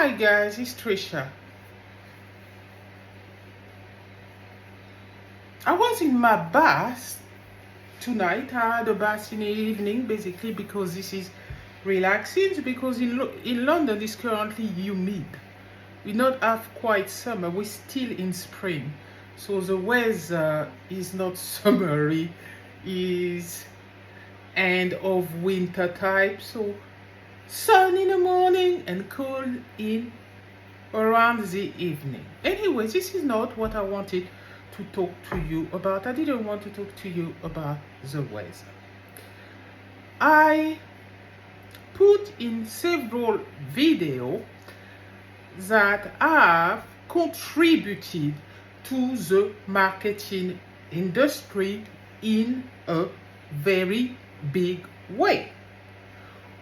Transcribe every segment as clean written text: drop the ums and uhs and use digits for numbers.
Hi guys, it's Trisha. I was in my bath tonight. I had a bath in the evening basically because this is relaxing, because in London it's currently humid. We not have quite summer, we're still in spring. So the weather is not summery, is end of winter type. So sun in the morning and cold in around the evening. Anyway, this is not what I wanted to talk to you about. I didn't want to talk to you about the weather. I put in several videos that have contributed to the marketing industry in a very big way,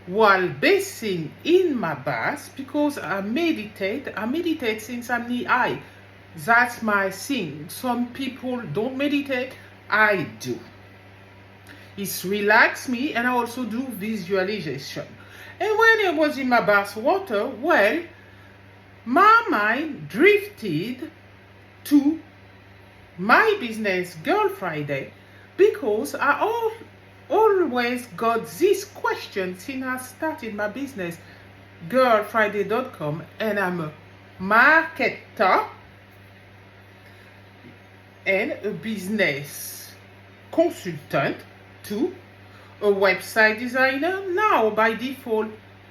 while basing in my bath, because I meditate since I'm knee high. That's my thing. Some people don't meditate, I do. It's relax me, and I also do visualization. And when I was in my bath water, well, my mind drifted to my business Girlfridayz, because I always got this question since I started my business Girlfridayz.com, and I'm a marketer and a business consultant too, a website designer. Now by default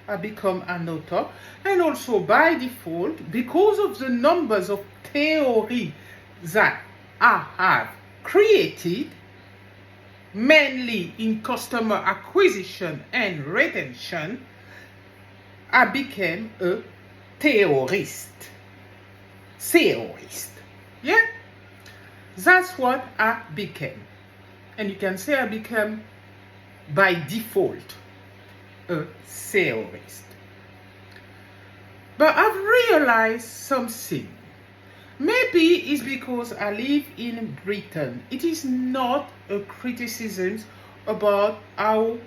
I become an author, and also by default, because of the numbers of theory that I have created, mainly in customer acquisition and retention, I became a theorist. Yeah? That's what I became. And you can say I became by default a theorist. But I've realized something. Maybe it's because I live in Britain. It is not a criticism about how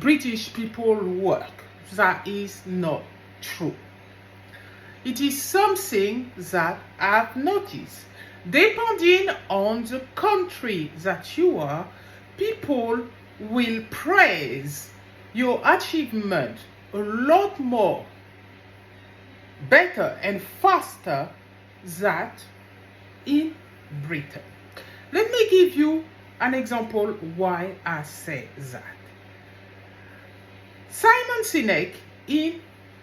British people work. That is not true. It is something that I've noticed. Depending on the country that you are, people will praise your achievement a lot more better and faster than in Britain. Let me give you an example why I say that. Simon Sinek in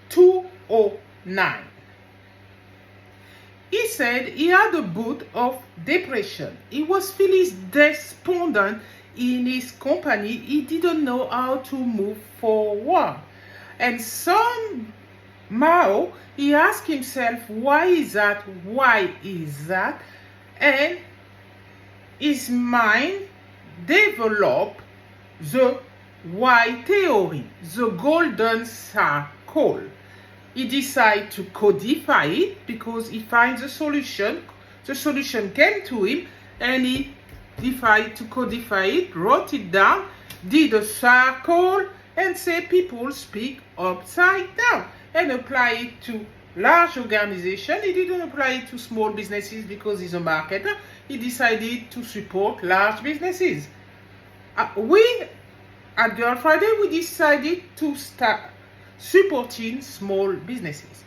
2009, he said he had a bout of depression. He was feeling despondent in his company. He didn't know how to move forward. And somehow he asked himself, why is that? Why is that? And his mind developed the why theory, the golden circle. He decided to codify it because he finds a solution. The solution came to him, and he decided to codify it, wrote it down, did a circle, and say people speak upside down, and apply it to large organizations. He didn't apply it to small businesses because he's a marketer. He decided to support large businesses. We at Girlfridayz, we decided to start supporting small businesses.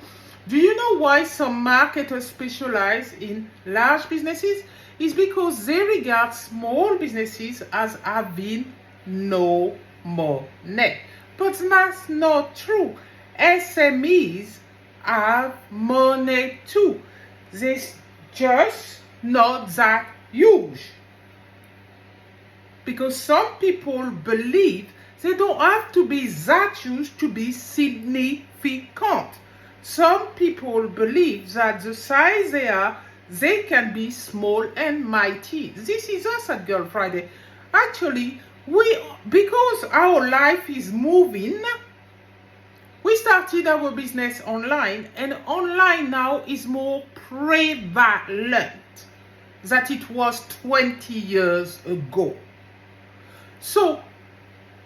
Do you know why some marketers specialize in large businesses? It's because they regard small businesses as having no money. But that's not true. SMEs have money too. They're just not that huge. Because some people believe they don't have to be that huge to be significant. Some people believe that the size they are, they can be small and mighty. This is us at Girlfridayz. Actually, because our life is moving, we started our business online, and online now is more prevalent than it was 20 years ago. So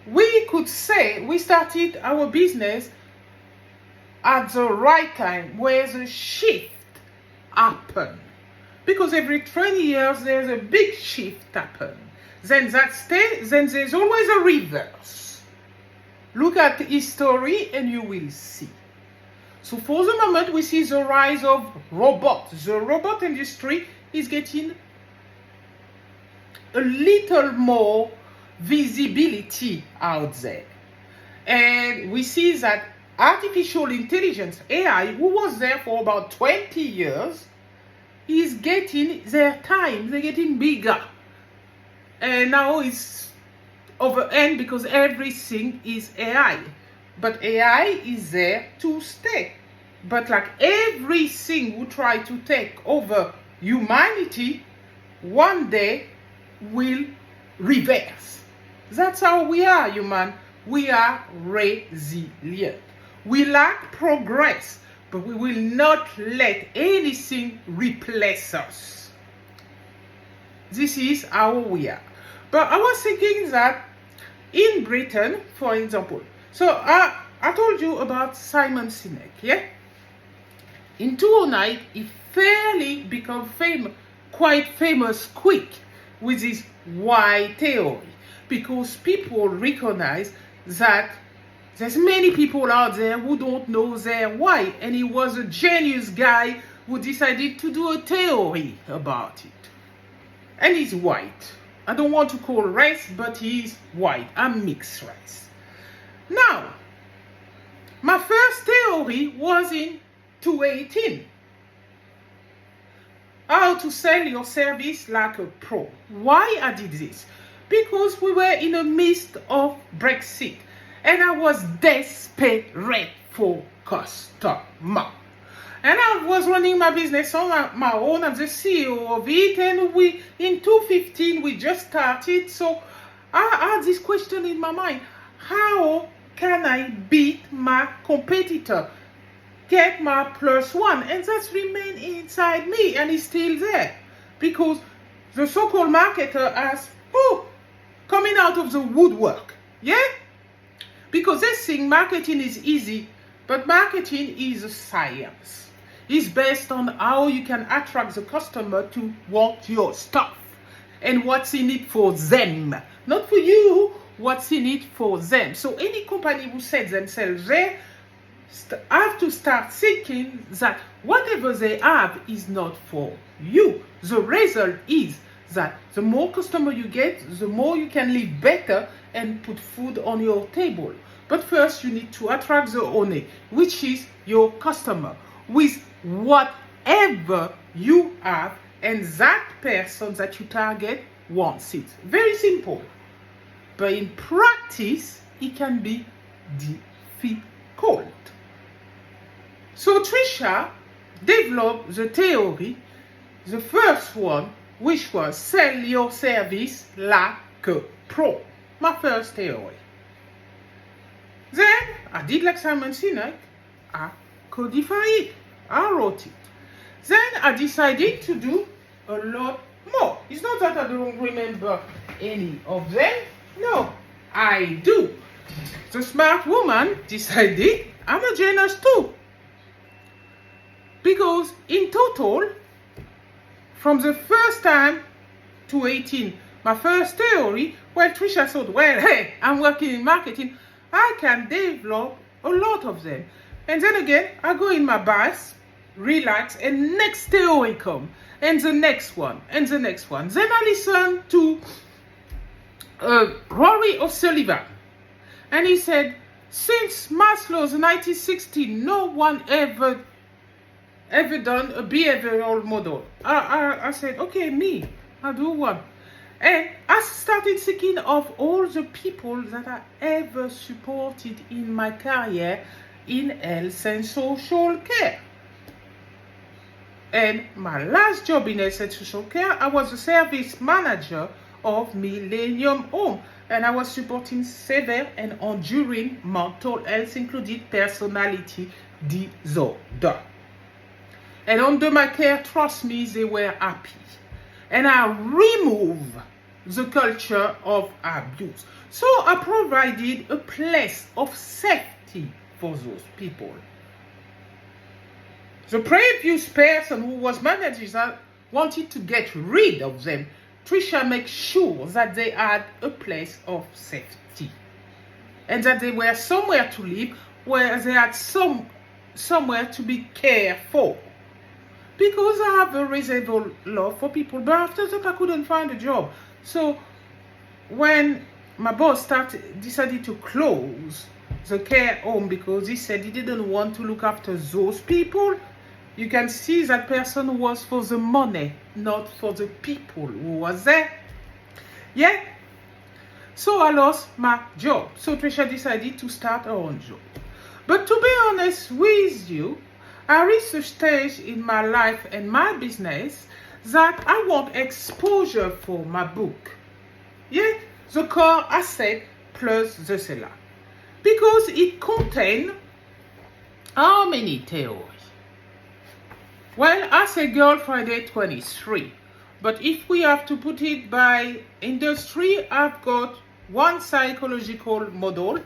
we could say we started our business at the right time where the shift happen. Because every 20 years there's a big shift happen. Then then there's always a reverse. Look at history and you will see. So for the moment we see the rise of robots. The robot industry is getting a little more visibility out there. And we see that artificial intelligence, AI, who was there for about 20 years, is getting their time. They're getting bigger. And now it's overend because everything is AI. But AI is there to stay. But like everything who try to take over humanity, one day will reverse. That's how we are, human. We are resilient. We like progress, but we will not let anything replace us. This is how we are. But I was thinking that in Britain, for example, so I told you about Simon Sinek, yeah? In 2009, he fairly became quite famous quick with his why theory, because people recognize that there's many people out there who don't know their why, and he was a genius guy who decided to do a theory about it. And he's white. I don't want to call race, but he's white. I'm mixed race. Now, my first theory was in 2018. How to sell your service like a pro. Why I did this? Because we were in the midst of Brexit and I was desperate for customer. And I was running my business on my own. I'm the CEO of it, and in 2015 we just started. So I had this question in my mind: how can I beat my competitor? Get my +1, and that's remained inside me, and it's still there because the so-called marketer has coming out of the woodwork, yeah? Because they think marketing is easy, but marketing is a science. It's based on how you can attract the customer to want your stuff and what's in it for them, not for you. What's in it for them? So any company who sets themselves there have to start thinking that whatever they have is not for you. The result is that the more customer you get, the more you can live better and put food on your table. But first you need to attract the owner, which is your customer, with whatever you have, and that person that you target wants it. Very simple. But in practice, it can be difficult. So Trisha developed the theory, the first one, which was sell your service like a pro. My first theory. Then I did like Simon Sinek, I codified it, I wrote it. Then I decided to do a lot more. It's not that I don't remember any of them. No, I do. The smart woman decided I'm a genius too. Because in total, from the first time to 18, my first theory, well, Trisha thought, well, hey, I'm working in marketing, I can develop a lot of them. And then again, I go in my bath, relax, and next theory come, and the next one, and the next one. Then I listen to Rory O'Sullivan, and he said, since Maslow's 1960, no one ever done a behavioral model. I said, okay, me, I'll do one. And I started thinking of all the people that I ever supported in my career in health and social care. And my last job in health and social care, I was a service manager of Millennium Home. And I was supporting severe and enduring mental health, including personality disorder. And under my care, trust me, they were happy. And I removed the culture of abuse. So I provided a place of safety for those people. The previous person who was managing that wanted to get rid of them. Trisha makes sure that they had a place of safety and that they were somewhere to live, where they had somewhere to be cared for. Because I have a reasonable love for people, but after that I couldn't find a job. So when my boss decided to close the care home because he said he didn't want to look after those people, you can see that person was for the money, not for the people who was there. Yeah? So I lost my job. So Trisha decided to start her own job. But to be honest with you, I reached a stage in my life and my business that I want exposure for my book. Yeah? The core asset plus the seller. Because it contains how many theories? Well, I say Girlfridayz 23. But if we have to put it by industry, I've got one psychological model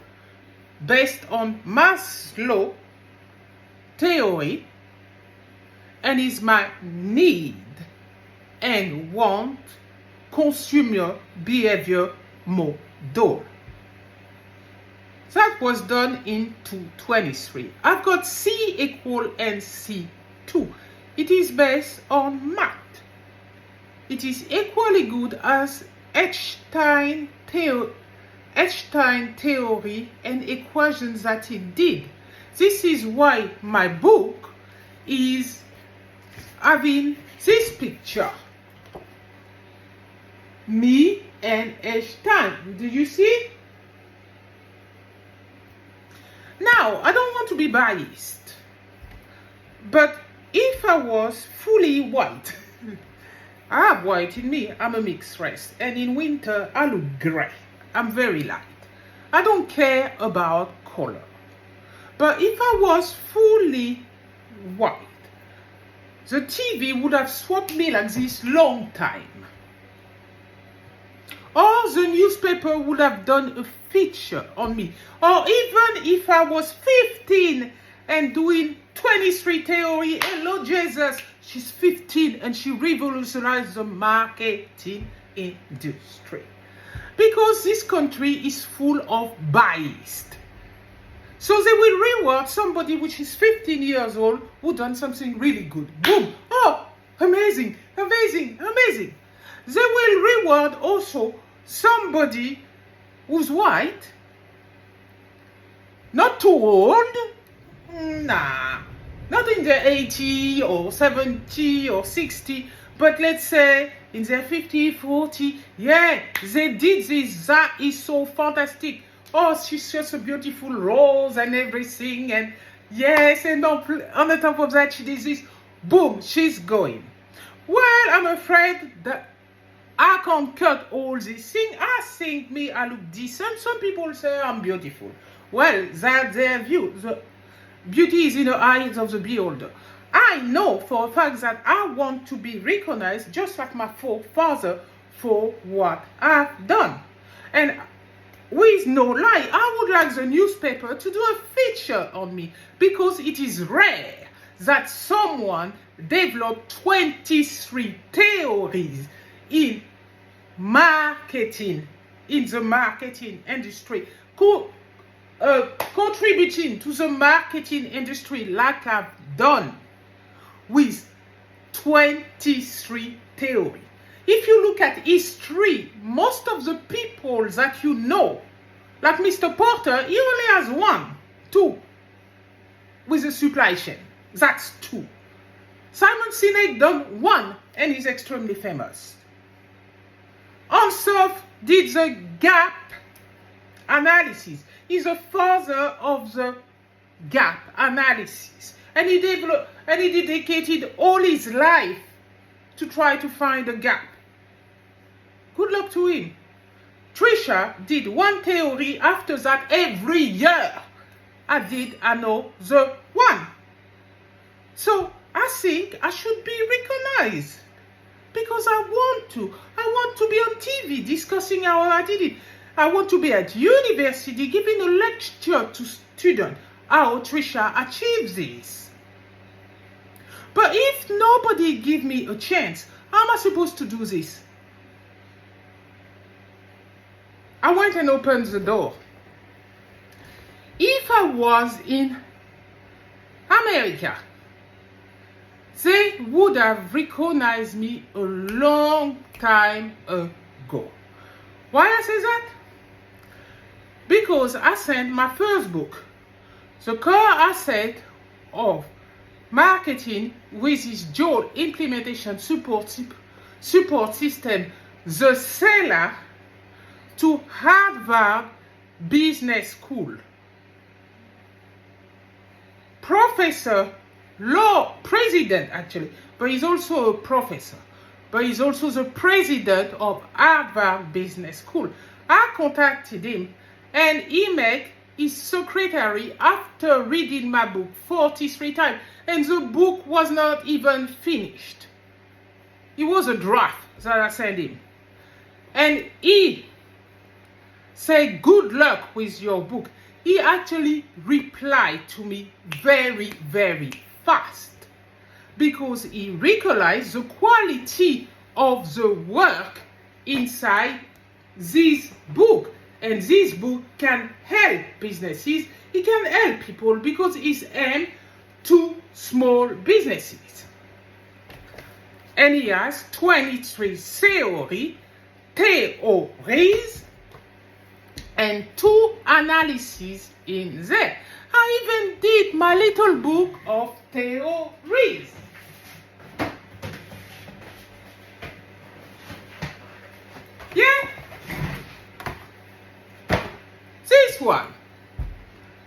based on Maslow theory, and is my need and want consumer behavior model. That was done in 2023. I've got C equal NC2. It is based on math. It is equally good as Einstein theory and equations that he did. This is why my book is having this picture. Me and Einstein. Do you see? Now, I don't want to be biased, but if I was fully white, I have white in me, I'm a mixed race, and in winter I look grey. I'm very light. I don't care about color. But if I was fully white, the TV would have swapped me like this long time. Or the newspaper would have done a feature on me. Or even if I was 15 and doing 23 theory, hello Jesus, she's 15 and she revolutionized the marketing industry. Because this country is full of bias. So they will reward somebody which is 15 years old who done something really good. Boom! Oh, amazing, amazing, amazing. They will reward also somebody who's white, not too old, nah, not in their 80 or 70 or 60, but let's say in their 50, 40, yeah, they did this, that is so fantastic. Oh, she's just a beautiful rose and everything, and yes, and on the top of that, she did this, boom, she's going. Well, I'm afraid that I can't cut all these things. I think I look decent. Some people say I'm beautiful. Well, that's their view. The beauty is in the eyes of the beholder. I know for a fact that I want to be recognized just like my forefather for what I've done. And with no lie, I would like the newspaper to do a feature on me because it is rare that someone developed 23 theories in marketing, in the marketing industry, contributing to the marketing industry like I've done with 23 theory. If you look at history, most of the people that you know, like Mr. Porter, he only has 1, 2 with the supply chain. That's 2. Simon Sinek done 1 and he's extremely famous. Ansoff did the gap analysis. He's the father of the gap analysis. And he dedicated all his life to try to find a gap. Good luck to him. Trisha did 1 theory. After that, every year, I know the 1. So I think I should be recognized. Because I want to be on TV discussing how I did it. I want to be at university giving a lecture to students how Trisha achieved this. But if nobody give me a chance, how am I supposed to do this? I went and opened the door. If I was in America, they would have recognized me a long time ago. Why I say that? Because I sent my first book, The Core Asset of Marketing with its dual implementation support system, the seller, to Harvard Business School. Professor, law president actually, but he's also a professor, but he's also the president of Harvard Business School. I contacted him and he made his secretary after reading my book 43 times, and the book was not even finished. It was a draft that I sent him, and he said, "Good luck with your book." He actually replied to me very, very fast because he recognized the quality of the work inside this book. And this book can help businesses. It can help people because it's aimed to small businesses. And he has 23 theories and 2 analyses in there. I even did my little book of theories. Yeah? This one.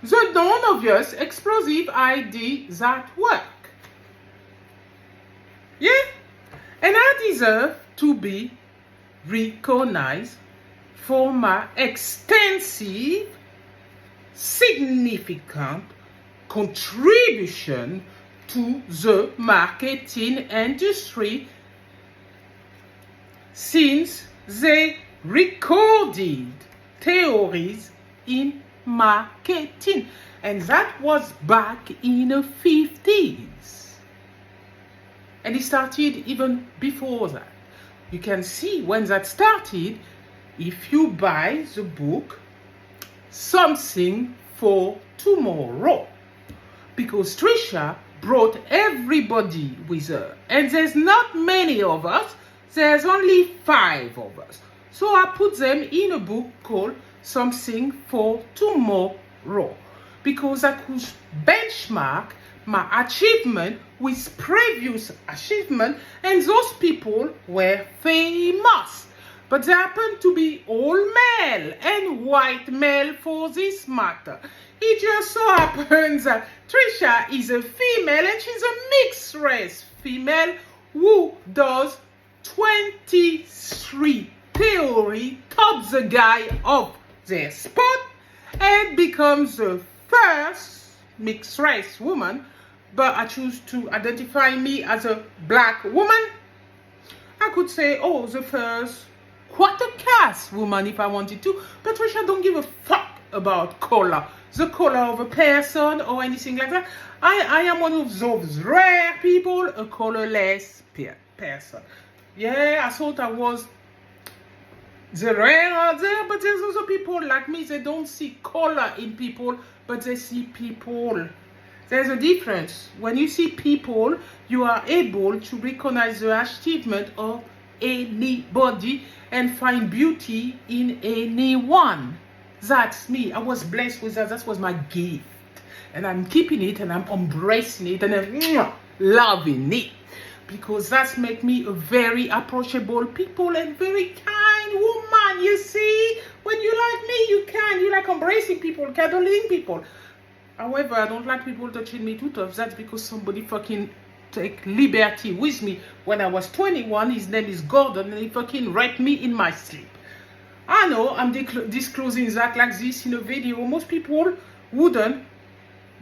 The non-obvious explosive ideas that work. Yeah? And I deserve to be recognized for my extensive, significant contribution to the marketing industry since they recorded theories in marketing. And that was back in the 50s. And it started even before that. You can see when that started if you buy the book Something for Tomorrow, because Trisha brought everybody with her, and there's not many of us, there's only 5 of us, so I put them in a book called Something for Tomorrow, because I could benchmark my achievement with previous achievement, and those people were famous. But they happen to be all male and white male for this matter. It just so happens that Trisha is a female and she's a mixed race female who does 23 theory, tops the guy of their spot, and becomes the first mixed race woman. But I choose to identify me as a black woman. I could say, oh, the first quarter caste woman if I wanted to, but Trisha don't give a fuck about color, the color of a person or anything like that. I am one of those rare people, a colorless person. Yeah, I thought I was the rare out there, but there's also people like me, they don't see color in people, but they see people. There's a difference. When you see people, you are able to recognize the achievement of anybody and find beauty in anyone. That's me. I was blessed with that. That was my gift, and I'm keeping it and I'm embracing it and I'm loving it, because that's make me a very approachable people and very kind woman. You see, when you like me, you like embracing people, cuddling people. However, I don't like people touching me too tough. That's because somebody fucking take liberty with me when I was 21. His name is Gordon, and he fucking raped me in my sleep. I know I'm disclosing that like this in a video. Most people wouldn't,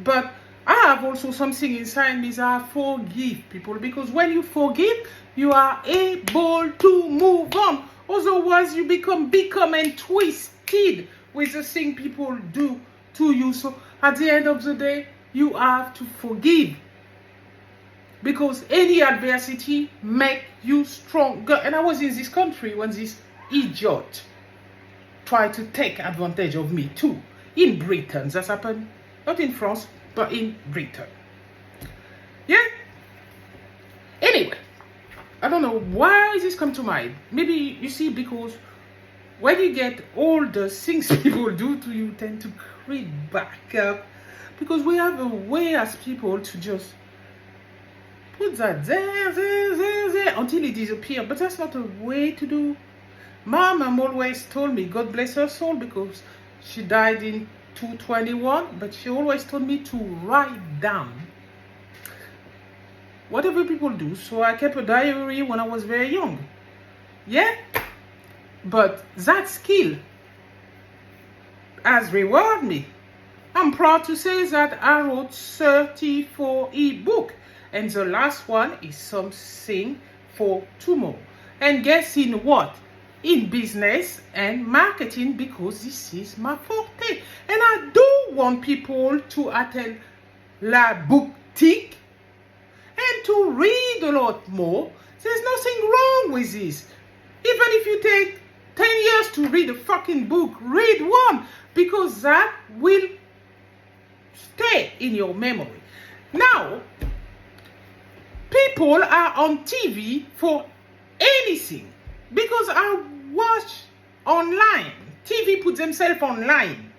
but I have also something inside me that I forgive people, because when you forgive, you are able to move on. Otherwise, you become and twisted with the thing people do to you. So at the end of the day, you have to forgive, because any adversity make you stronger. And I was in this country when this idiot tried to take advantage of me too. In Britain, that's happened. Not in France, but in Britain. Yeah? Anyway, I don't know why this come to mind. Maybe, you see, because when you get older, things people do to you tend to creep back up. Because we have a way as people to just put that there, until it disappears. But that's not a way to do. My mom always told me, God bless her soul, because she died in 2021, but she always told me to write down whatever people do. So I kept a diary when I was very young. Yeah? But that skill has rewarded me. I'm proud to say that I wrote 34 ebooks, and the last one is something for tomorrow. And guess in what? In business and marketing, because this is my forte. And I do want people to attend La Boutique and to read a lot more. There's nothing wrong with this. Even if you take 10 years to read a fucking book, read one, because that will stay in your memory. Now, people are on TV for anything, because I watch online. TV put themselves online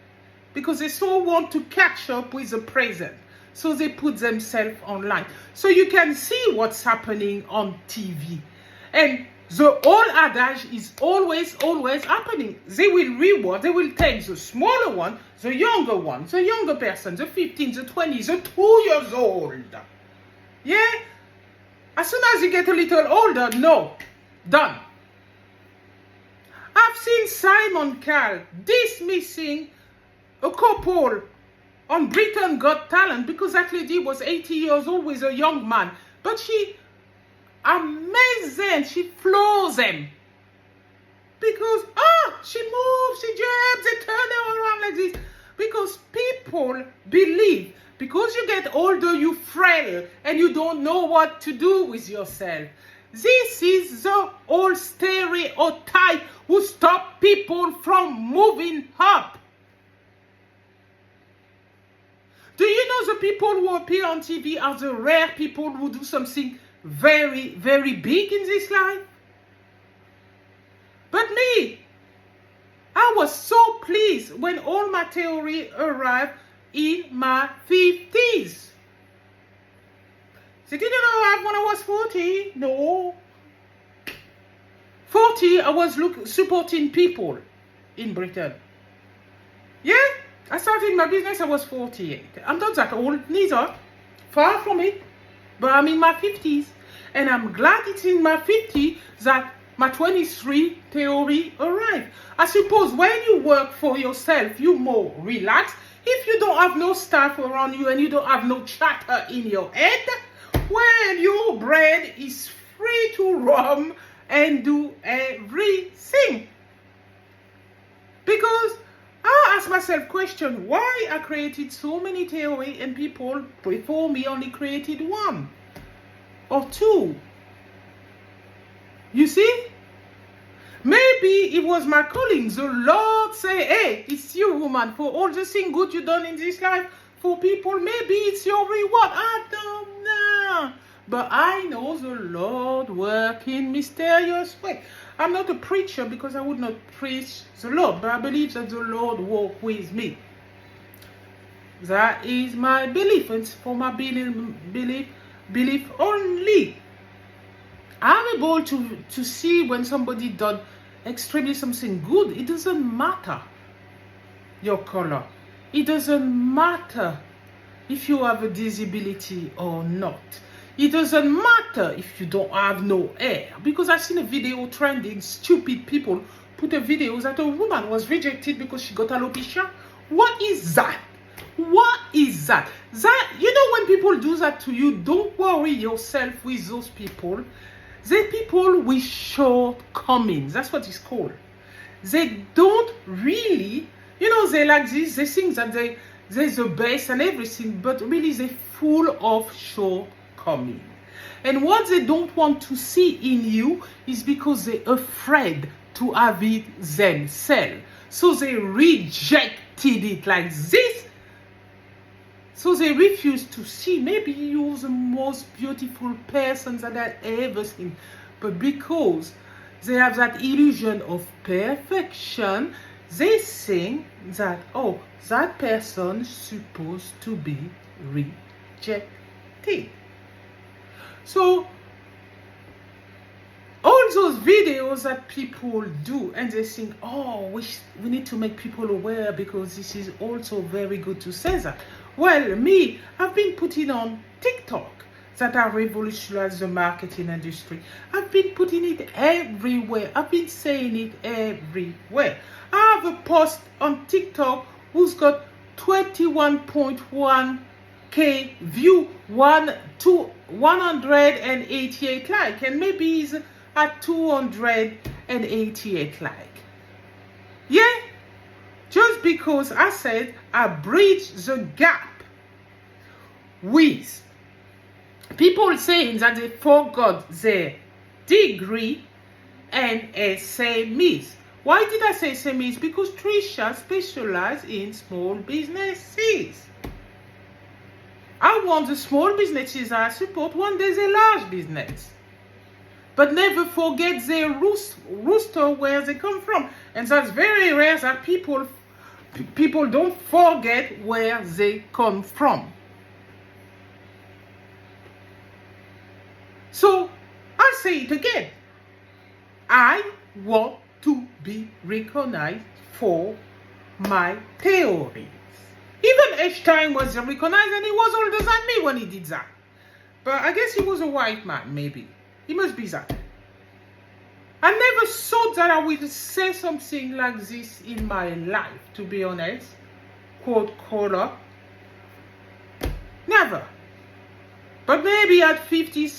because they so want to catch up with the present. So they put themselves online. So you can see what's happening on TV. And the old adage is always happening. They will reward, they will take the smaller one, the younger person, the 15, the 20, the 2 years old. Yeah? As soon as you get a little older, no. Done. I've seen Simon Cowell dismissing a couple on Britain Got Talent because that lady was 80 years old with a young man. But she amazing, she floors them. Because, she moves, she jabs, they turn her around like this. Because people believe, because you get older, you frail, and you don't know what to do with yourself. This is the old stereotype who stop people from moving up. Do you know the people who appear on TV are the rare people who do something very, very big in this life? But me, I was so pleased when all my theory arrived in my 50s. So didn't arrive when I was 40. No. 40, I was supporting people in Britain. Yeah, I started my business, I was 48. I'm not that old, neither. Far from it. But I'm in my 50s. And I'm glad it's in my 50s that my 23 theory arrived. I suppose when you work for yourself, you're more relaxed. If you don't have no staff around you and you don't have no chatter in your head, well, your brain is free to roam and do everything. Because I ask myself question, why I created so many theories and people before me only created one or two? You see? Maybe it was my calling. The Lord say, hey, it's you, woman, for all the things good you done in this life for people. Maybe it's your reward. I don't know. But I know the Lord work in mysterious way. I'm not a preacher because I would not preach the Lord, but I believe that the Lord walk with me. That is my belief, and for my belief only. I'm able to see when somebody done extremely something good. It doesn't matter your color. It doesn't matter if you have a disability or not. It doesn't matter if you don't have no hair. Because I've seen a video trending, stupid people put a video that a woman was rejected because she got alopecia. What is that? What is that? That, you know, when people do that to you, don't worry yourself with those people. They're people with shortcomings. That's what it's called. They don't really, you know, they like this. They think that they're the best and everything, but really they're full of shortcomings. And what they don't want to see in you is because they're afraid to have it themselves. So they rejected it like this. So they refuse to see. Maybe you're the most beautiful person that I've ever seen. But because they have that illusion of perfection, they think that, oh, that person is supposed to be rejected. So all those videos that people do, and they think, oh, we need to make people aware because this is also very good to say that. Well, me, I've been putting on TikTok that are revolutionized the marketing industry. I've been putting it everywhere. I've been saying it everywhere. I have a post on TikTok who's got 21.1k view, 188 like, and maybe he's at 288 like. Yeah, just because I said I bridge the gap with people saying that they forgot their degree and SMEs. Why did I say SMEs? Because Trisha specializes in small businesses. I want the small businesses I support when there's a large business. But never forget their rooster where they come from. And that's very rare that people don't forget where they come from. So, I'll say it again. I want to be recognized for my theories. Even Einstein was recognized, and he was older than me when he did that. But I guess he was a white man, maybe. He must be that. I never thought that I would say something like this in my life, to be honest. Quote, color. Never. But maybe at 50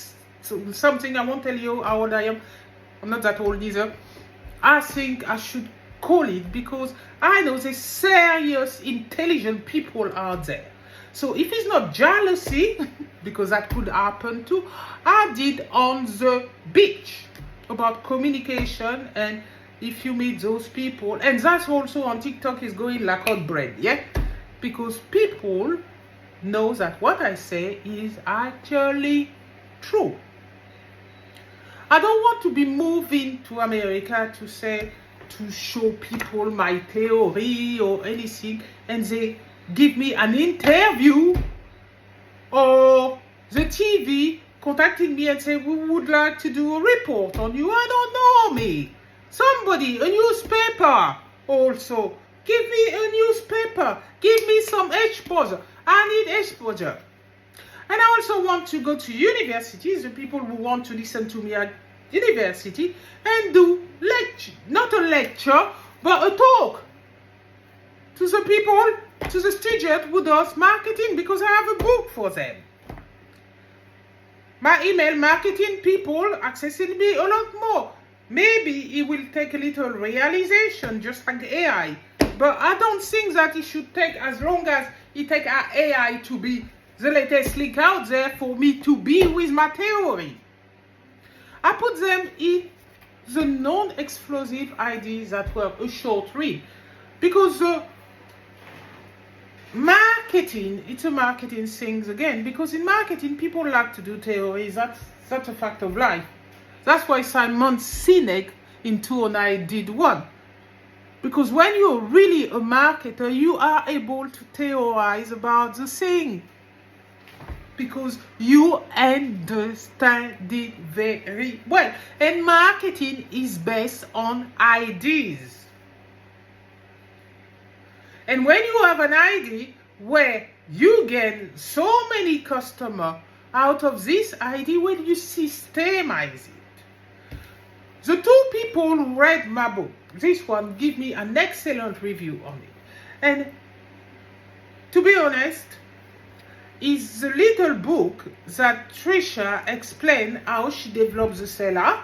something, I won't tell you how old I am. I'm not that old either. I think I should call it because I know there's serious, intelligent people out there. So if it's not jealousy, because that could happen too, I did on the beach about communication, and if you meet those people, and that's also on TikTok is going like hot bread, yeah? Because people know that what I say is actually true. I don't want to be moving to America to show people my theory or anything, and they give me an interview, or the TV contacting me and say, we would like to do a report on you. I don't know me. Somebody, a newspaper also. Give me a newspaper. Give me some exposure. I need exposure. And I also want to go to universities, the people who want to listen to me at university, and do lecture, not a lecture, but a talk to the people, to the student who does marketing, because I have a book for them. My email marketing people accessing me a lot more. Maybe it will take a little realization, just like AI. But I don't think that it should take as long as it takes AI to be the latest link out there for me to be with my theory. I put them in the non-explosive ideas that were a short read. Because marketing, it's a marketing thing again. Because in marketing, people like to do theories. That's a fact of life. That's why Simon Sinek in 2009 did one. Because when you're really a marketer, you are able to theorize about the thing. Because you understand it very well. And marketing is based on ideas. And when you have an idea where you get so many customers out of this idea, when you systemize it. The two people who read my book, this one, give me an excellent review on it. And to be honest, it's the little book that Trisha explained how she develops the seller,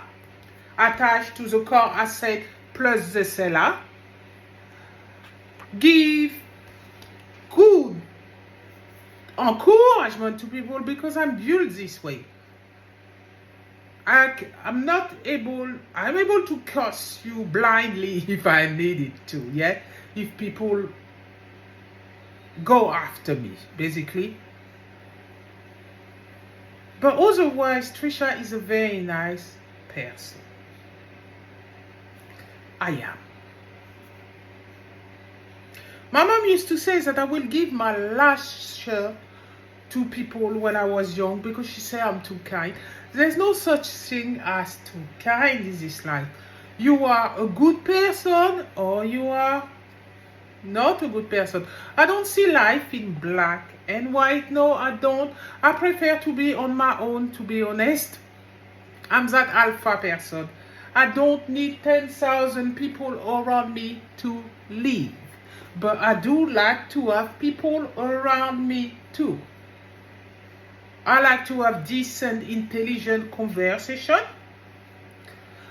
attached to the core asset plus the seller, give good encouragement to people because I'm built this way. I'm not able, I'm able to curse you blindly if I needed to, yeah? If people go after me, basically. But otherwise, Trisha is a very nice person. I am. My mom used to say that I will give my last shirt to people when I was young because she said I'm too kind. There's no such thing as too kind in this life. You are a good person or you are not a good person. I don't see life in black and white. No, I don't. I prefer to be on my own, to be honest. I'm that alpha person. I don't need 10,000 people around me to live. But I do like to have people around me too. I like to have decent, intelligent conversation.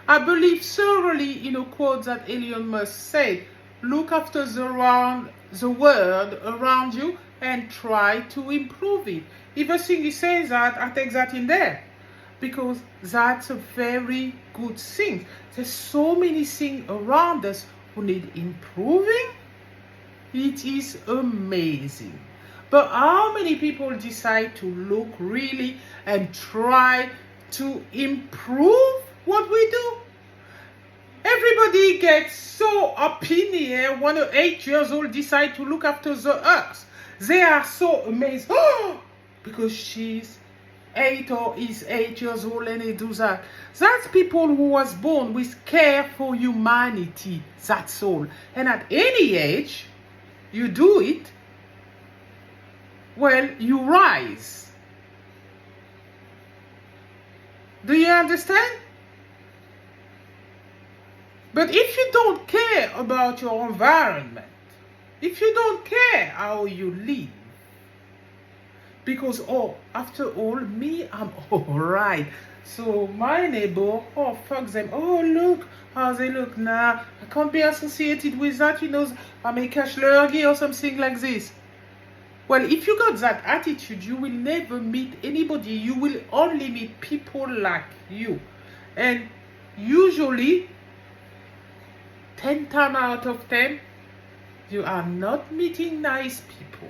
I believe thoroughly in a quote that Elon Musk said, look after the world around you and try to improve it. If a thing he says that, I take that in there. Because that's a very good thing. There's so many things around us who need improving. It is amazing. But how many people decide to look really and try to improve what we do? Everybody gets so up in the air when an 8 years old decide to look after the earth. They are so amazed. Oh, because she's 8 or is 8 years old and they do that. That's people who was born with care for humanity. That's all. And at any age, you do it, well, you rise. Do you understand? But if you don't care about your environment, if you don't care how you live, because, oh, after all, me, I'm all right. So my neighbor, oh, fuck them. Oh, look how they look. Nah, I can't be associated with that. You know, I'm a cash lurgy or something like this. Well, if you got that attitude, you will never meet anybody. You will only meet people like you. And usually, 10 times out of 10, you are not meeting nice people.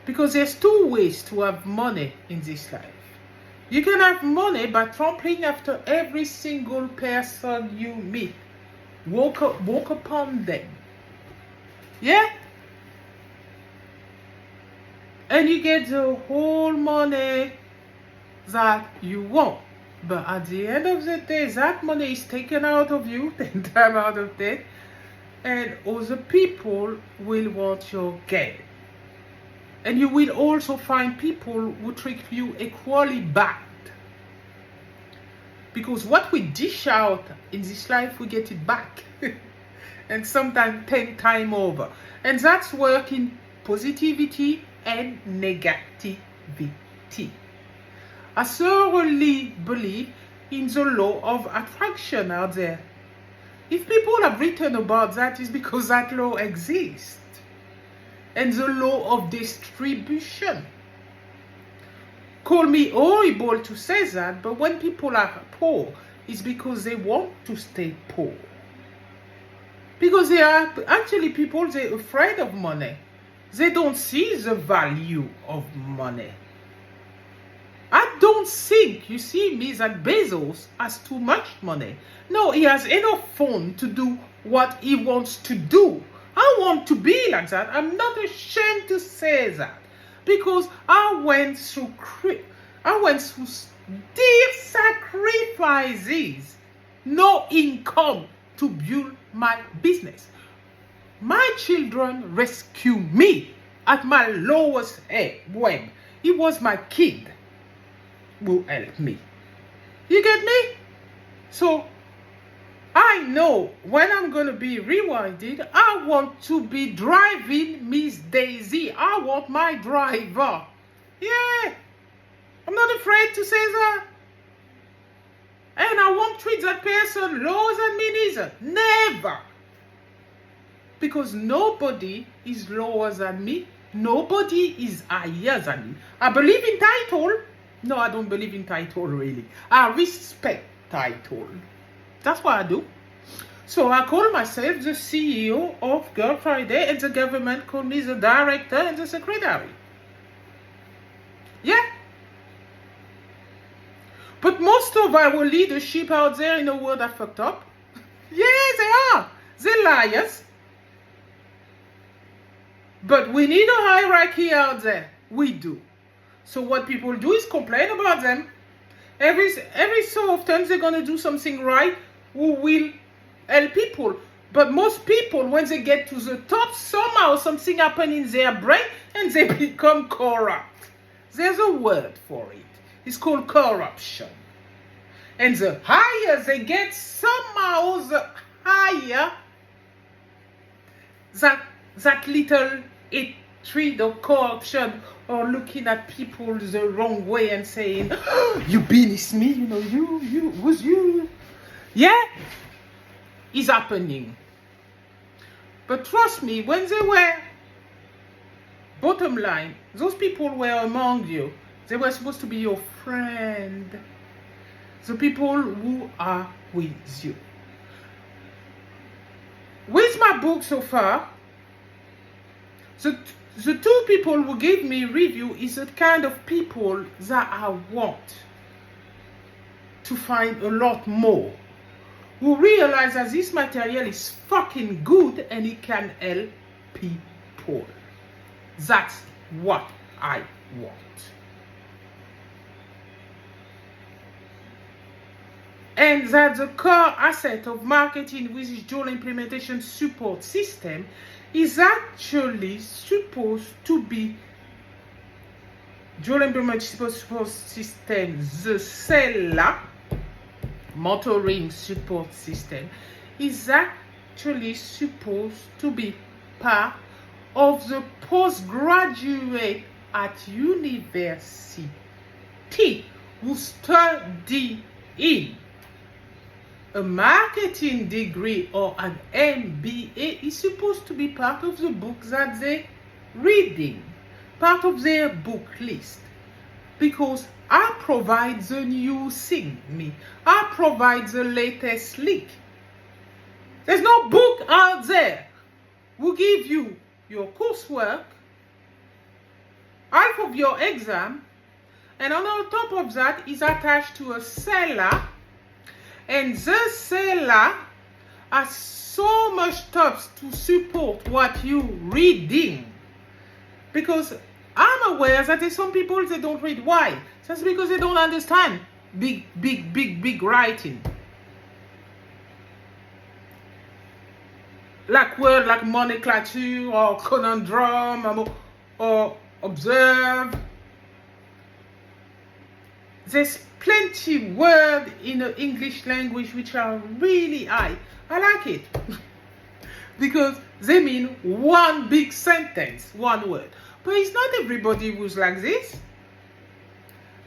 Because there's two ways to have money in this life. You can have money by trampling after every single person you meet. Walk upon them. Yeah? And you get the whole money that you want. But at the end of the day, that money is taken out of you, 10 times out of 10. And other people will want your gain. And you will also find people who treat you equally bad. Because what we dish out in this life, we get it back. And sometimes 10 times over. And that's working positivity and negativity. I thoroughly believe in the law of attraction out there. If people have written about that, it's because that law exists. And the law of distribution. Call me horrible to say that, but when people are poor, it's because they want to stay poor. Because they are actually people, they're afraid of money. They don't see the value of money. I don't think, you see me, that Bezos has too much money. No, he has enough fun to do what he wants to do. I want to be like that. I'm not ashamed to say that. Because I went through deep sacrifices. No income to build my business. My children rescue me at my lowest web. It was my kid who helped me. You get me? So, I know when I'm going to be rewinded, I want to be driving Miss Daisy. I want my driver. Yeah. I'm not afraid to say that. And I won't treat that person lower than me neither. Never. Because nobody is lower than me. Nobody is higher than you. I believe in title. No, I don't believe in title really. I respect title. That's what I do. So I call myself the CEO of Girlfridayz, and the government call me the director and the secretary. Yeah. But most of our leadership out there in the world are fucked up. Yeah, they are. They're liars. But we need a hierarchy out there. We do. So what people do is complain about them. Every so often they're going to do something right who will help people. But most people, when they get to the top, somehow something happens in their brain and they become corrupt. There's a word for it. It's called corruption. And the higher they get, somehow the higher that little hatred or corruption or looking at people the wrong way and saying, oh, you beneath me, you know, you. Yeah, is happening. But trust me, when they were, bottom line, those people were among you. They were supposed to be your friend. The people who are with you. With my book so far, the two people who gave me review is the kind of people that I want to find a lot more. Who realize that this material is fucking good and it can help people. That's what I want. And that the core asset of marketing with its dual implementation support system is actually supposed to be dual implementation support system, the seller mentoring support system is actually supposed to be part of the postgraduate at university who study in a marketing degree or an MBA is supposed to be part of the book that they're reading, part of their book list. Because I provide the new thing, I provide the latest leak. There's no book out there who give you your coursework, half of your exam, and on top of that is attached to a seller. And the seller has so much stuff to support what you're reading. Because I'm aware that there's some people that don't read. Why? That's because they don't understand big writing. Like word like nomenclature or conundrum or observe. There's plenty word in the English language which are really high. I like it. Because they mean one big sentence, one word. But it's not everybody who's like this.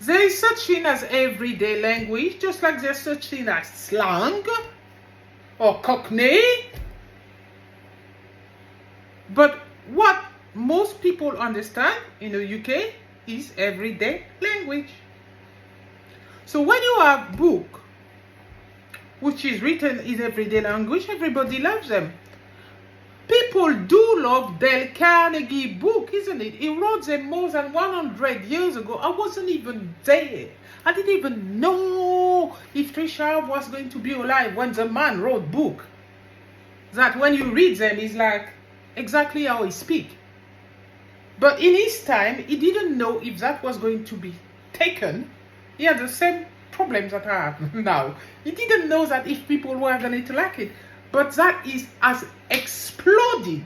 There is such thing as everyday language, just like there's such thing as slang or cockney. But what most people understand in the UK is everyday language. So when you have a book which is written in everyday language, everybody loves them. People do love Dale Carnegie book, isn't it? He wrote them more than 100 years ago. I wasn't even there. I didn't even know if Trisha was going to be alive when the man wrote book. That when you read them, it's like exactly how he speaks. But in his time, he didn't know if that was going to be taken. He had the same problems that I have now. He didn't know that if people were going to like it. But that has exploded.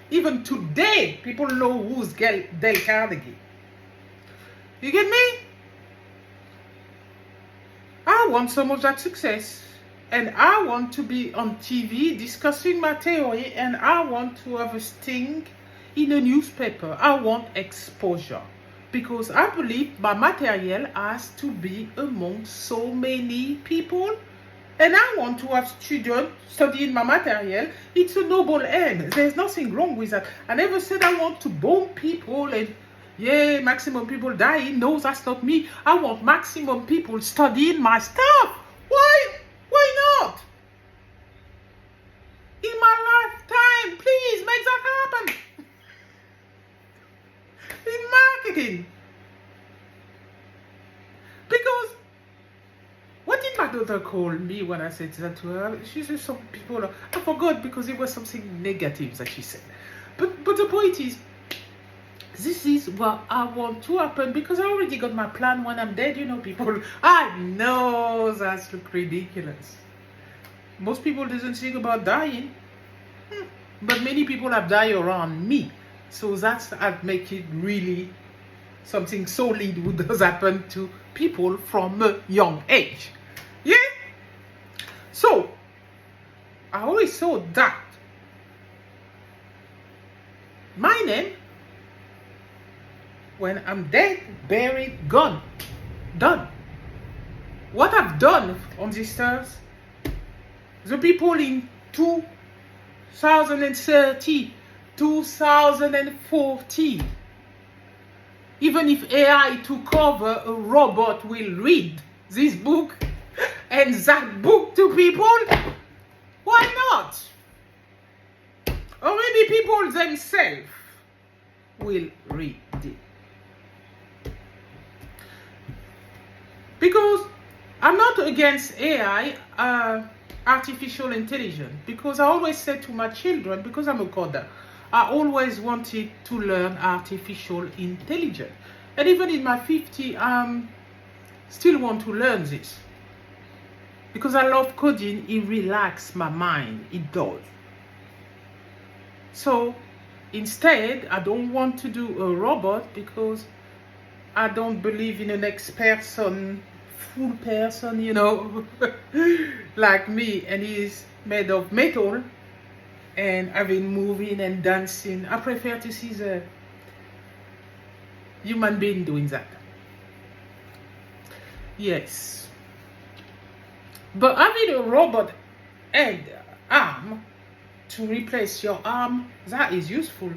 Even today, people know who's Dale Carnegie. You get me? I want some of that success. And I want to be on TV discussing my theory. And I want to have a sting in a newspaper. I want exposure. Because I believe my material has to be among so many people And I want to have students studying my material. It's a noble end. There's nothing wrong with that. I never said I want to bomb people and yeah, maximum people dying. No, that's not me. I want maximum people studying my stuff. Why? Why not? In my lifetime, please make that happen. In marketing. Because what did my daughter call me when I said that to her? She said some people, I forgot because it was something negative that she said. But the point is, this is what I want to happen because I already got my plan when I'm dead, you know, people. I know that's look ridiculous. Most people doesn't think about dying. But many people have died around me. So that's what make it really something solid who does happen to people from a young age. Yeah? So, I always thought that my name, when I'm dead, buried, gone, done. What I've done on this earth, the people in 2030, 2040, even if AI took over, a robot will read this book and that book to people. Why not? Or maybe people themselves will read it. Because I'm not against AI, artificial intelligence, because I always said to my children, because I'm a coder, I always wanted to learn artificial intelligence. And even in my 50, still want to learn this. Because I love coding, it relaxes my mind, it does. So instead, I don't want to do a robot because I don't believe in an full person, you know, like me, and he's made of metal and I've been moving and dancing. I prefer to see the human being doing that. Yes. But having a robot head, arm, to replace your arm, that is useful.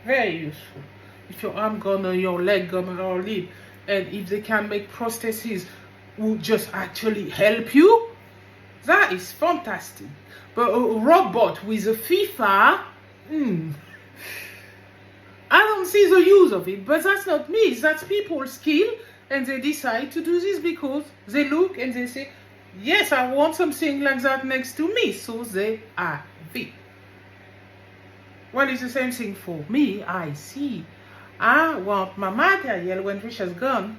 Very useful. If your arm gone or your leg gone or limb, and if they can make prostheses who just actually help you, that is fantastic. But a robot with a FIFA, I don't see the use of it. But that's not me. That's people's skill, and they decide to do this because they look and they say, yes, I want something like that next to me. So they are it. Well, it's the same thing for me. I see. I want my material when Trisha's gone.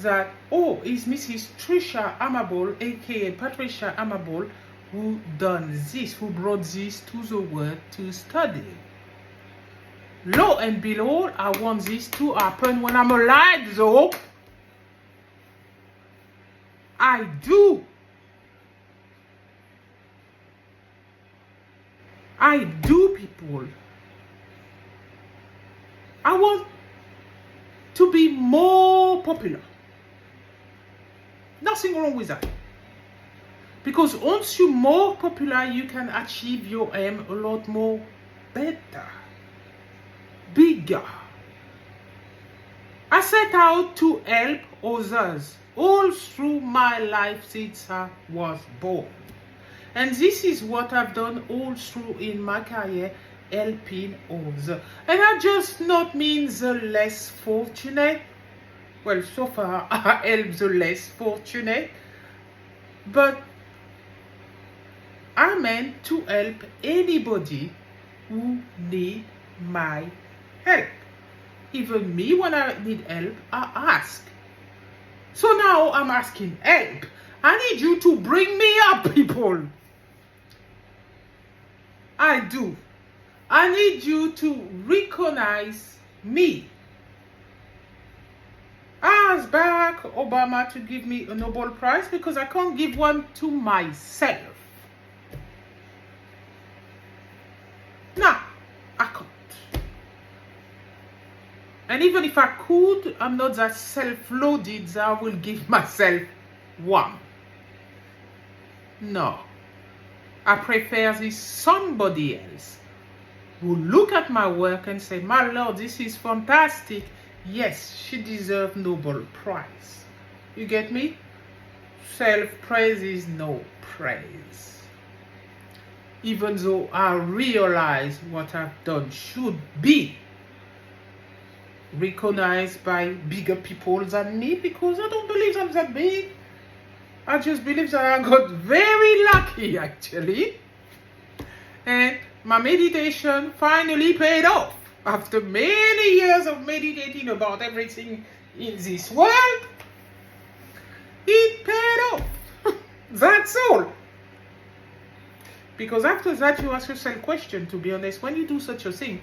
That, oh, it's Mrs. Trisha Amable, aka Patricia Amable, who done this, who brought this to the world to study. Lo and behold, I want this to happen when I'm alive, though. I do. I do, people. I want to be more popular. Nothing wrong with that. Because once you're more popular, you can achieve your aim a lot more better, bigger. I set out to help others all through my life since I was born. And this is what I've done all through in my career, helping others. And I just not mean the less fortunate. Well, so far I help the less fortunate. But I meant to help anybody who need my help. Even me, when I need help, I ask. So now I'm asking help. I need you to bring me up, people. I do. I need you to recognize me. I asked Barack Obama to give me a Nobel Prize because I can't give one to myself. No, I can't. And even if I could, I'm not that self-loaded that I will give myself one. No. I prefer this somebody else who look at my work and say, my Lord, this is fantastic. Yes, she deserves Nobel Prize. You get me? Self-praise is no praise. Even though I realize what I've done should be recognized by bigger people than me, because I don't believe I'm that big. I just believe that I got very lucky, actually. And my meditation finally paid off. After many years of meditating about everything in this world, it paid off. That's all. Because after that, you ask yourself a question, to be honest. When you do such a thing,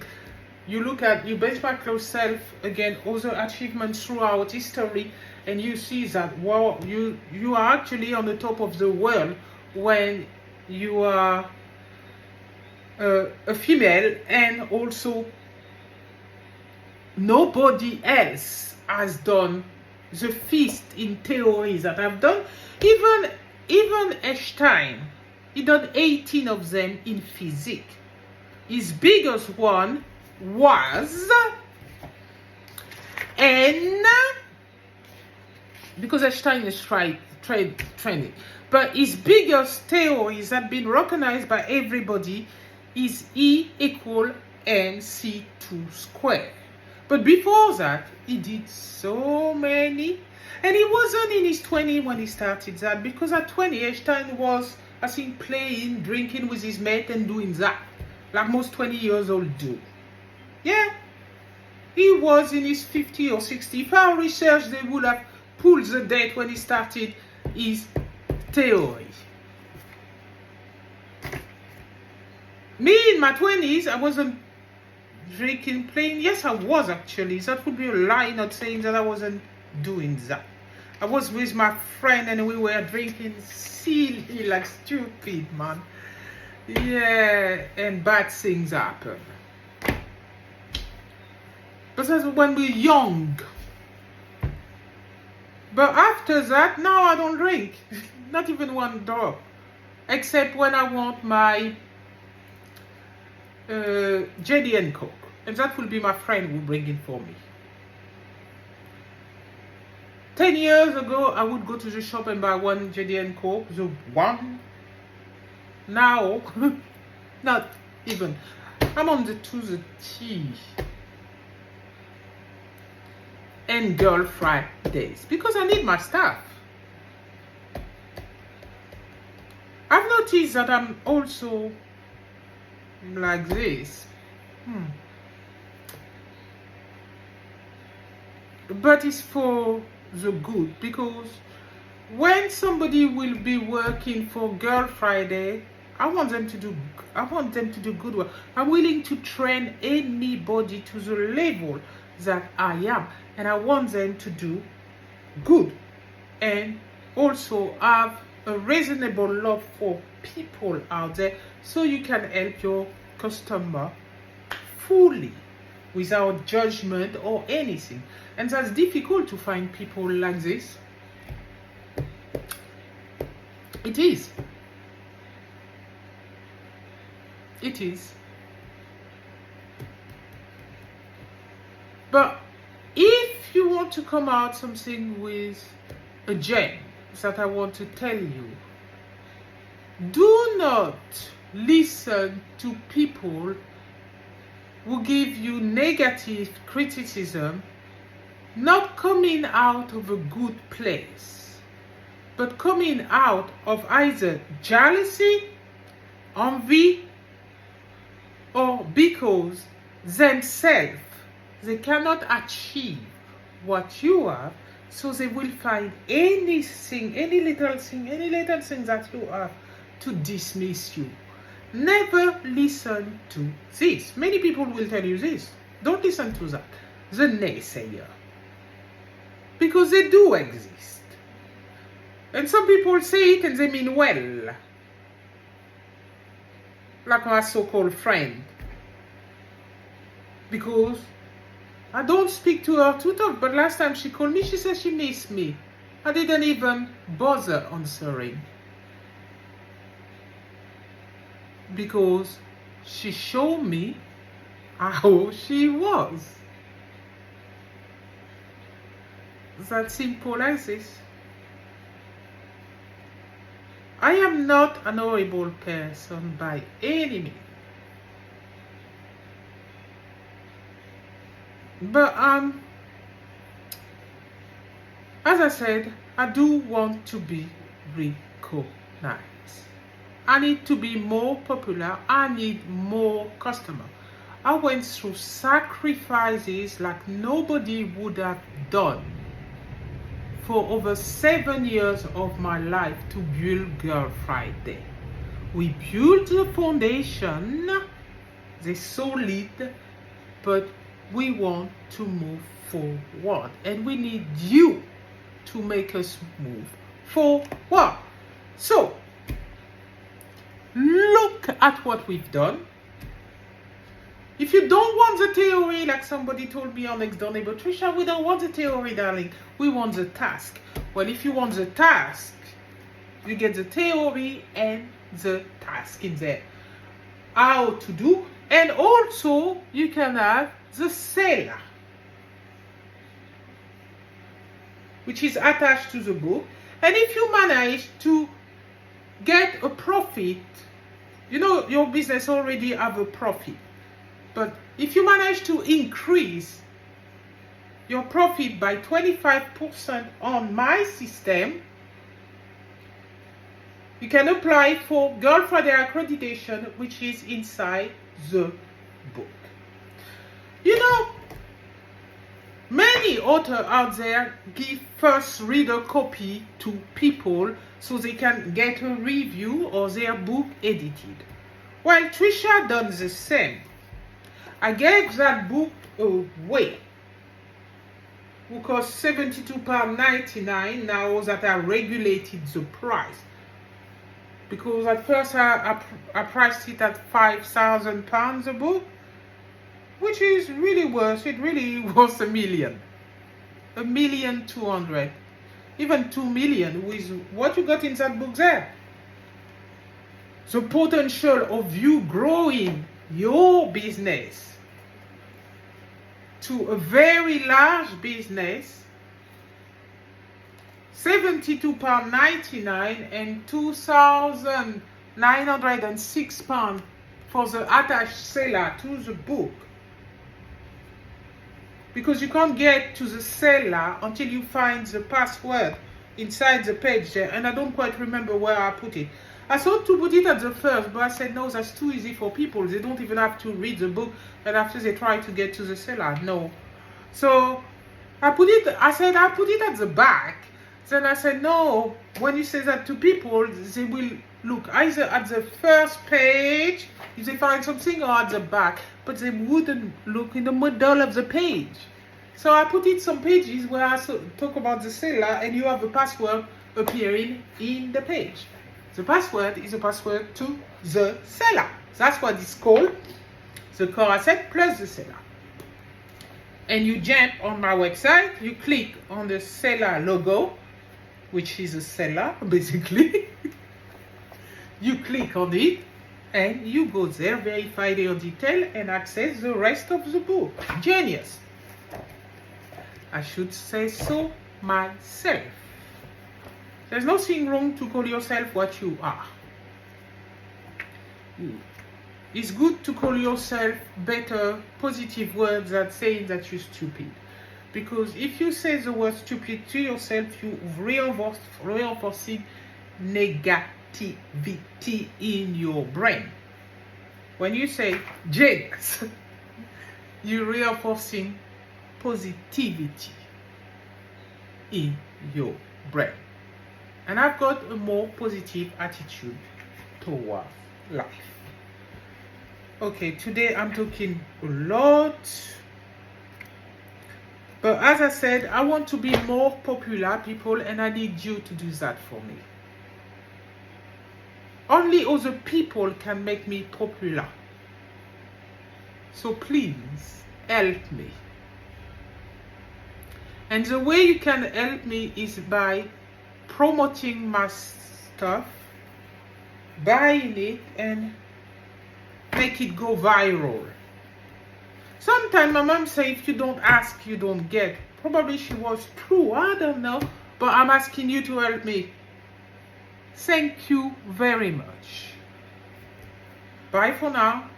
you benchmark yourself against other achievements throughout history, and you see that, well, you are actually on the top of the world when you are a female, and also nobody else has done the feast in theory that I've done. Even Einstein, he done 18 of them in physics. His biggest one was, and because Einstein is training, but his biggest theories that have been recognized by everybody is E equal mc2 squared. But before that, he did so many, and he wasn't in his 20s when he started that, because at 20 Einstein was, I think, playing, drinking with his mate and doing that, like most 20 years old do. Yeah, he was in his 50 or 60. If I research, they would have pulled the date when he started his theory. Me in my 20s, I wasn't drinking, playing. Yes, I was actually. That would be a lie, not saying that I wasn't doing that. I was with my friend and we were drinking silly, like stupid, man. Yeah, and bad things happen. But that's when we're young. But after that, now I don't drink. Not even one drop. Except when I want my jelly and Coke. And that will be my friend who bring it for me. 10 years ago, I would go to the shop and buy one jelly and Coke. The one. Now, not even. I'm on to the tea. And Girlfridayz, because I need my stuff. I've noticed that I'm also like this. But it's for the good, because when somebody will be working for Girlfridayz, I want them to do good work. I'm willing to train anybody to the level that I am, and I want them to do good and also have a reasonable love for people out there, so you can help your customer fully without judgment or anything. And that's difficult to find people like this. It is. It is. But if you want to come out something with a gem that I want to tell you, do not listen to people who give you negative criticism, not coming out of a good place, but coming out of either jealousy, envy, or because themselves they cannot achieve what you have, so they will find anything, any little thing that you have to dismiss you. Never listen to this. Many people will tell you this. Don't listen to that. The naysayer. Because they do exist. And some people say it and they mean well. Like my so-called friend. Because I don't speak to her too tough, but last time she called me, she said she missed me. I didn't even bother answering. because she showed me how she was. It's that simple as this. I am not an horrible person by any means. But as I said, I do want to be recognized. I need to be more popular. I need more customers. I went through sacrifices like nobody would have done for over 7 years of my life to build Girlfridayz. We built the foundation, the solid, but we want to move forward, and we need you to make us move forward. So look at what we've done. If you don't want the theory, like somebody told me on next door neighbor, Trisha, we don't want the theory, darling. We want the task. Well, if you want the task, you get the theory and the task in there. How to do, and also you can have the seller, which is attached to the book. And if you manage to get a profit, you know your business already have a profit. But if you manage to increase your profit by 25% on my system, you can apply for Girlfridayz accreditation, which is inside the book. You know, many authors out there give first reader copy to people so they can get a review or their book edited. Well, Trisha done the same. I gave that book away. It cost £72.99 now that I regulated the price. Because at first I priced it at £5,000 a book, which is really worth it. Really was £1,200,000, even 2 million with what you got in that book there. The potential of you growing your business to a very large business, £72.99 and £2,906 for the attached seller to the book, because you can't get to the seller until you find the password inside the page there, and I don't quite remember where I put it. I thought to put it at the first, but I said no, that's too easy for people. They don't even have to read the book, and after they try to get to the seller, no. So I said I put it at the back. Then I said no, when you say that to people, they will look either at the first page if they find something, or at the back, but they wouldn't look in the middle of the page. So I put it some pages where I talk about the seller, and you have a password appearing in the page. The password is a password to the seller. That's what it's called, the core asset plus the seller. And you jump on my website, you click on the seller logo, which is a seller basically. You click on it and you go there, verify your detail, and access the rest of the book. Genius. I should say so myself. There's nothing wrong to call yourself what you are. It's good to call yourself better, positive words than saying that you're stupid. Because if you say the word stupid to yourself, you reinforcing negativity in your brain. When you say genius, you're reinforcing positivity in your brain. And I've got a more positive attitude towards life. Okay, today I'm talking a lot. But as I said, I want to be more popular, people, and I need you to do that for me. Only other people can make me popular. So please, help me. And the way you can help me is by promoting my stuff, buying it, and make it go viral. Sometimes my mom say, if you don't ask, you don't get. Probably she was true, I don't know. But I'm asking you to help me. Thank you very much. Bye for now.